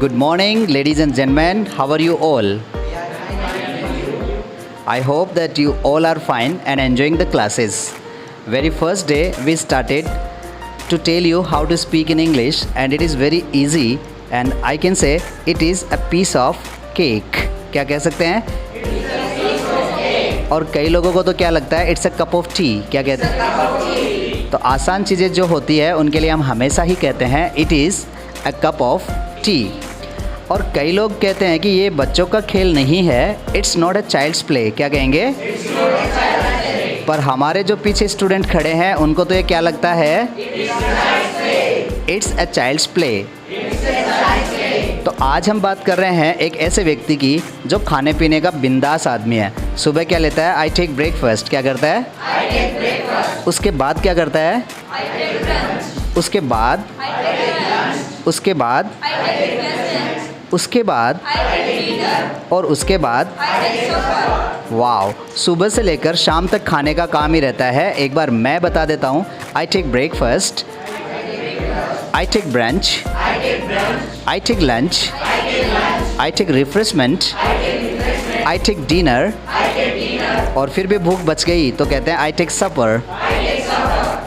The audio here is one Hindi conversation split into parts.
Good morning, ladies and gentlemen. How are you all? I hope that you all are fine and enjoying the classes. Very first day we started to tell you how to speak in English, and it is very easy, and I can say it is a piece of cake. क्या कह सकते हैं? और कई लोगों को तो क्या लगता है, it's a cup of T. क्या कहते हैं? तो आसान चीज़ें जो होती है उनके लिए हम हमेशा ही कहते हैं it is a cup of T. और कई लोग कहते हैं कि ये बच्चों का खेल नहीं है, it's not a child's play. क्या कहेंगे? पर हमारे जो पीछे स्टूडेंट खड़े हैं उनको तो ये क्या लगता है, इट्स अ चाइल्ड्स प्ले. तो आज हम बात कर रहे हैं एक ऐसे व्यक्ति की जो खाने पीने का बिंदास आदमी है. सुबह क्या लेता है? I take breakfast. क्या करता है? I take breakfast. उसके बाद क्या करता है? I take lunch. उसके बाद उसके बाद उसके बाद और उसके बाद वाओ, सुबह से लेकर शाम तक खाने का काम ही रहता है. एक बार मैं बता देता हूँ. I take breakfast, I take brunch, I take lunch, I take refreshment, I take dinner, और फिर भी भूख बच गई तो कहते हैं आई टेक सपर.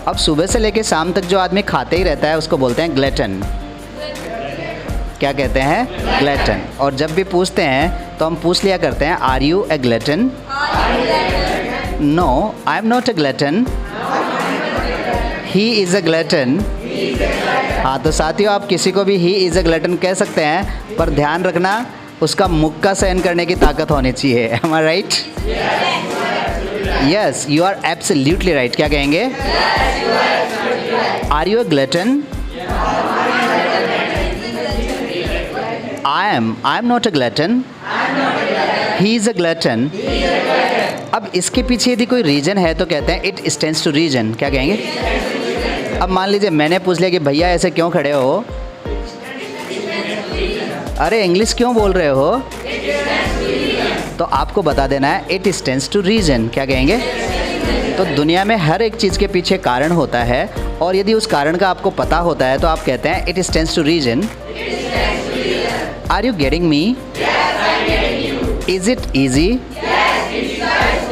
अब सुबह से लेकर शाम तक जो आदमी खाते ही रहता है उसको बोलते हैं ग्लटन. क्या कहते हैं? ग्लटन. और जब भी पूछते हैं तो हम पूछ लिया करते हैं are you a glutton? No, I am not a glutton, he is a glutton. हाँ, तो साथियों आप किसी को भी ही इज़ अ ग्लटन कह सकते हैं, पर ध्यान रखना उसका मुक्का सहन करने की ताकत होनी चाहिए. Am I right? Yes, you are absolutely right. क्या कहेंगे? Are you a glutton? I am not a glutton. He is a glutton. अब इसके पीछे यदि कोई रीजन है तो कहते हैं it stands to reason. क्या कहेंगे? अब मान लीजिए मैंने पूछ लिया कि भैया ऐसे क्यों खड़े हो? अरे इंग्लिश क्यों बोल रहे हो? तो आपको बता देना है it stands to reason. क्या कहेंगे? तो दुनिया में हर एक चीज़ के पीछे कारण होता है, और यदि उस कारण का आपको पता होता है तो आप कहते हैं it stands to reason. Are you getting me? Yes, I'm getting you. Is it easy? Yes, it's nice.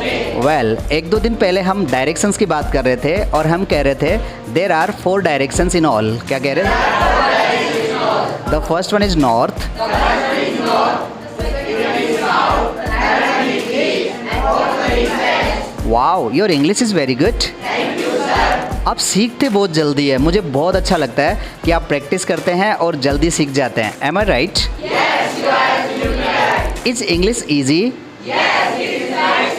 Well, एक दो दिन पहले हम डायरेक्शंस की बात कर रहे थे और हम कह रहे थे there are 4 directions in all. क्या कह रहे थे? The first one is north. Wow, your English is very good. Thank you, sir. आप सीखते बहुत जल्दी है. मुझे बहुत अच्छा लगता है कि आप प्रैक्टिस करते हैं और जल्दी सीख जाते हैं. Am I right? Yes, you are absolutely right. Is English easy? Yes, it is nice.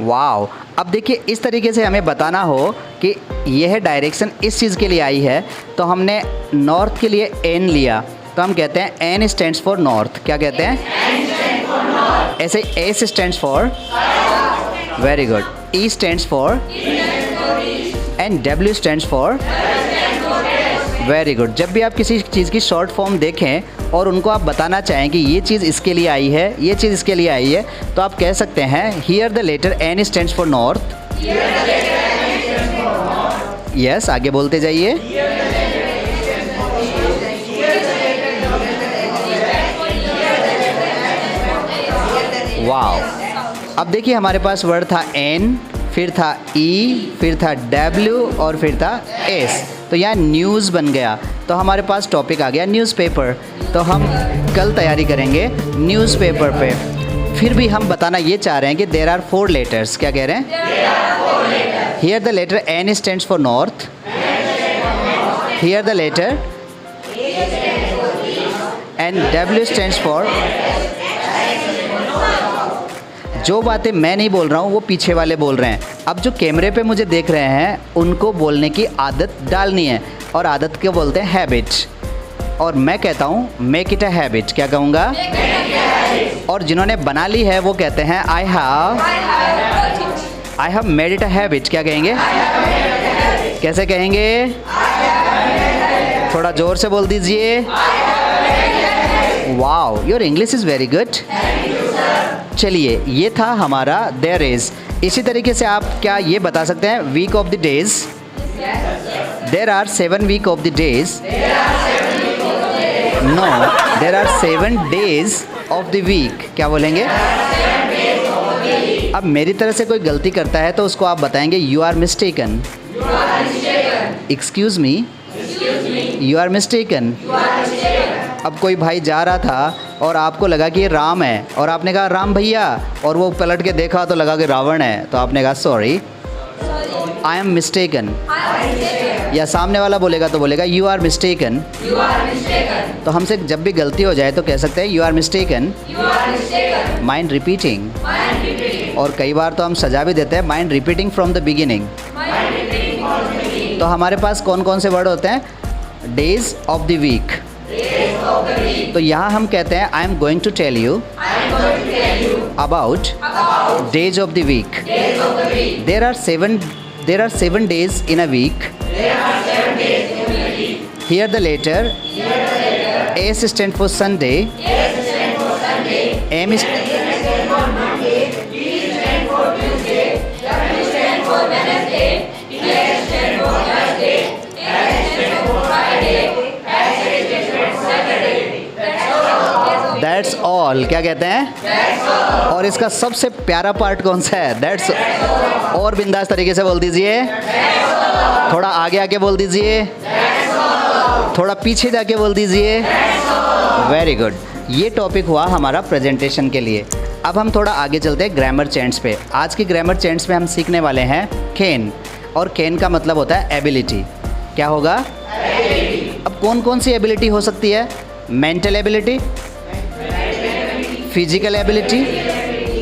Wow. अब देखिए, इस तरीके से हमें बताना हो कि यह डायरेक्शन इस चीज़ के लिए आई है, तो हमने नॉर्थ के लिए N लिया, तो हम कहते हैं N stands for north. क्या कहते हैं? N stands for north. ऐसे S stands for very good. E stands for and W stands for very good. जब भी आप किसी चीज़ की शॉर्ट फॉर्म देखें और उनको आप बताना चाहें कि ये चीज़ इसके लिए आई है, ये चीज़ इसके लिए आई है, तो आप कह सकते हैं here the letter N stands for north. Yes, आगे बोलते जाइए. वाओ. अब देखिए, हमारे पास वर्ड था N, फिर था E, फिर था W और फिर था S. तो यहाँ न्यूज़ बन गया, तो हमारे पास टॉपिक आ गया न्यूज़पेपर. तो हम कल तैयारी करेंगे न्यूज़पेपर पे. फिर भी हम बताना ये चाह रहे हैं कि देयर आर 4 लेटर्स. क्या कह रहे हैं? Here the letter N stands for north. Here the letter and W stands for. जो बातें मैं नहीं बोल रहा हूँ वो पीछे वाले बोल रहे हैं. अब जो कैमरे पे मुझे देख रहे हैं उनको बोलने की आदत डालनी है, और आदत को बोलते हैं हैबिट. और मैं कहता हूँ मेक इट अ हैबिट. क्या कहूँगा? और जिन्होंने बना ली है वो कहते हैं I have made it a habit. क्या कहेंगे? कैसे कहेंगे? थोड़ा ज़ोर से बोल दीजिए. Wow, your English is very good. चलिए, ये था हमारा देयर इज़. इसी तरीके से आप क्या ये बता सकते हैं week of the days? There are 7 week of the days. No, there are 7 days of the week. क्या बोलेंगे? अब मेरी तरह से कोई गलती करता है तो उसको आप बताएंगे you are mistaken. Excuse me, you are mistaken. अब कोई भाई जा रहा था और आपको लगा कि ये राम है और आपने कहा राम भैया, और वो पलट के देखा तो लगा कि रावण है, तो आपने कहा सॉरी, आई एम मिस्टेकन। या सामने वाला बोलेगा तो बोलेगा यू आर मिस्टेकन। तो हमसे जब भी गलती हो जाए तो कह सकते हैं you are mistaken, mind repeating. और कई बार तो हम सजा भी देते हैं, mind repeating from the beginning. तो हमारे पास कौन कौन से वर्ड होते हैं? Days of the week. तो यहाँ हम कहते हैं I am going to tell you about days of the week. There are seven days in a week. Here the letter S stand for Sunday, M is That's all। क्या कहते हैं? और इसका सबसे प्यारा पार्ट कौन सा है? That's और बिंदास तरीके से बोल दीजिए, थोड़ा आगे आके बोल दीजिए, थोड़ा पीछे जाके बोल दीजिए। Very good. ये टॉपिक हुआ हमारा प्रेजेंटेशन के लिए। अब हम थोड़ा आगे चलते हैं ग्रामर चेंज पे। आज की ग्रामर चेंज पे हम सीखने वाले हैं कैन, और कैन का मतलब होता है एबिलिटी। क्या होगा? अब कौन कौन सी एबिलिटी हो सकती है? Mental ability, physical ability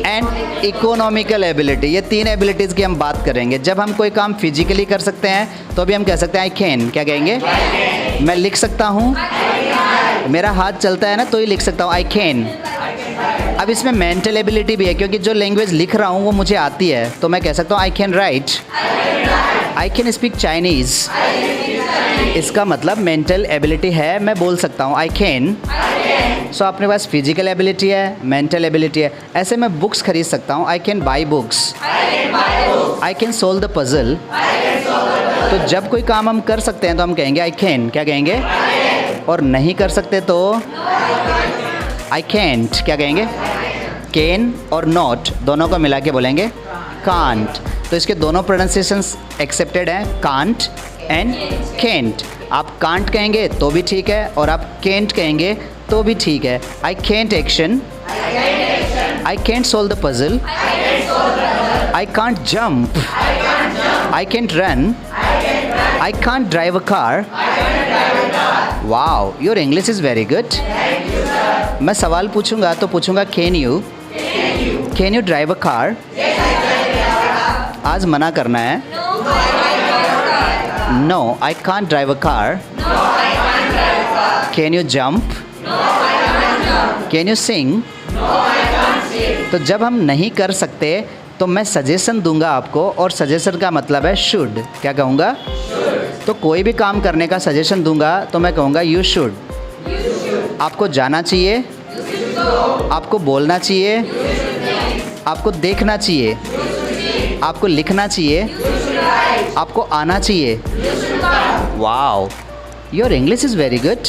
and economical ability. ये 3 एबिलिटीज़ की हम बात करेंगे। जब हम कोई काम फिजिकली कर सकते हैं तो भी हम कह सकते हैं आई कैन। क्या कहेंगे? मैं लिख सकता हूँ, मेरा हाथ चलता है ना तो ही लिख सकता हूँ, आई कैन। अब इसमें मेंटल एबिलिटी भी है, क्योंकि जो लैंग्वेज लिख रहा हूँ वो मुझे आती है, तो मैं कह सकता हूँ I can write, I can speak Chinese. इसका मतलब मेंटल एबिलिटी है, मैं बोल सकता हूँ आई कैन। सो अपने पास फिजिकल एबिलिटी है, मेंटल एबिलिटी है। ऐसे मैं बुक्स खरीद सकता हूँ, I can buy books, I can solve the puzzle. तो जब कोई काम हम कर सकते हैं तो हम कहेंगे आई कैन। क्या कहेंगे? और नहीं कर सकते तो आई कैंट। क्या कहेंगे? कैन और नॉट दोनों को मिला के बोलेंगे कांट। तो इसके दोनों प्रोनाउंसिएशंस एक्सेप्टेड हैं, कांट एंड कैंट। आप कांट कहेंगे तो भी ठीक है, और आप कैंट कहेंगे तो भी ठीक है। I can't action, I can't solve the puzzle, I can't jump, I can't run, I can't drive a car. Wow, your English is very good. मैं सवाल पूछूंगा तो पूछूंगा can you drive a car. आज मना करना है, no I can't drive a car. Can you jump, can you sing. तो जब हम नहीं कर सकते तो मैं सजेशन दूंगा आपको, और सजेशन का मतलब है शुड। क्या कहूँगा? तो कोई भी काम करने का सजेशन दूंगा तो मैं कहूँगा यू शुड। आपको जाना चाहिए, आपको बोलना चाहिए, आपको देखना चाहिए, आपको लिखना चाहिए, आपको आना चाहिए। Wow, your English is very good.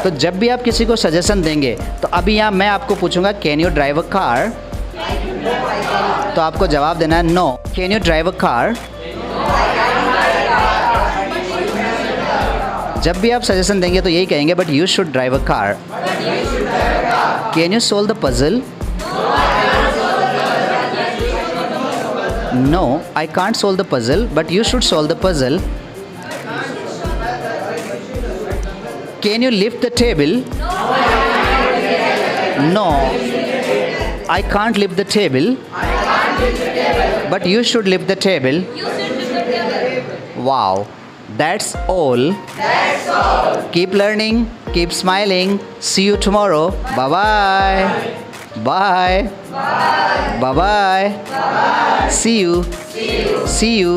तो जब भी आप किसी को सजेशन देंगे तो अभी यहाँ मैं आपको पूछूंगा can you drive a car, तो आपको जवाब देना है no. Can you drive a car? जब भी आप सजेशन देंगे तो यही कहेंगे but you should drive a car. Can you solve the puzzle? No I can't solve the puzzle, but you should solve the puzzle. Can you lift the table? No I can't lift the table, but you should lift the table. Wow, that's all. Keep learning, keep smiling. See you tomorrow. Bye bye. Bye. Bye bye. See you. See you.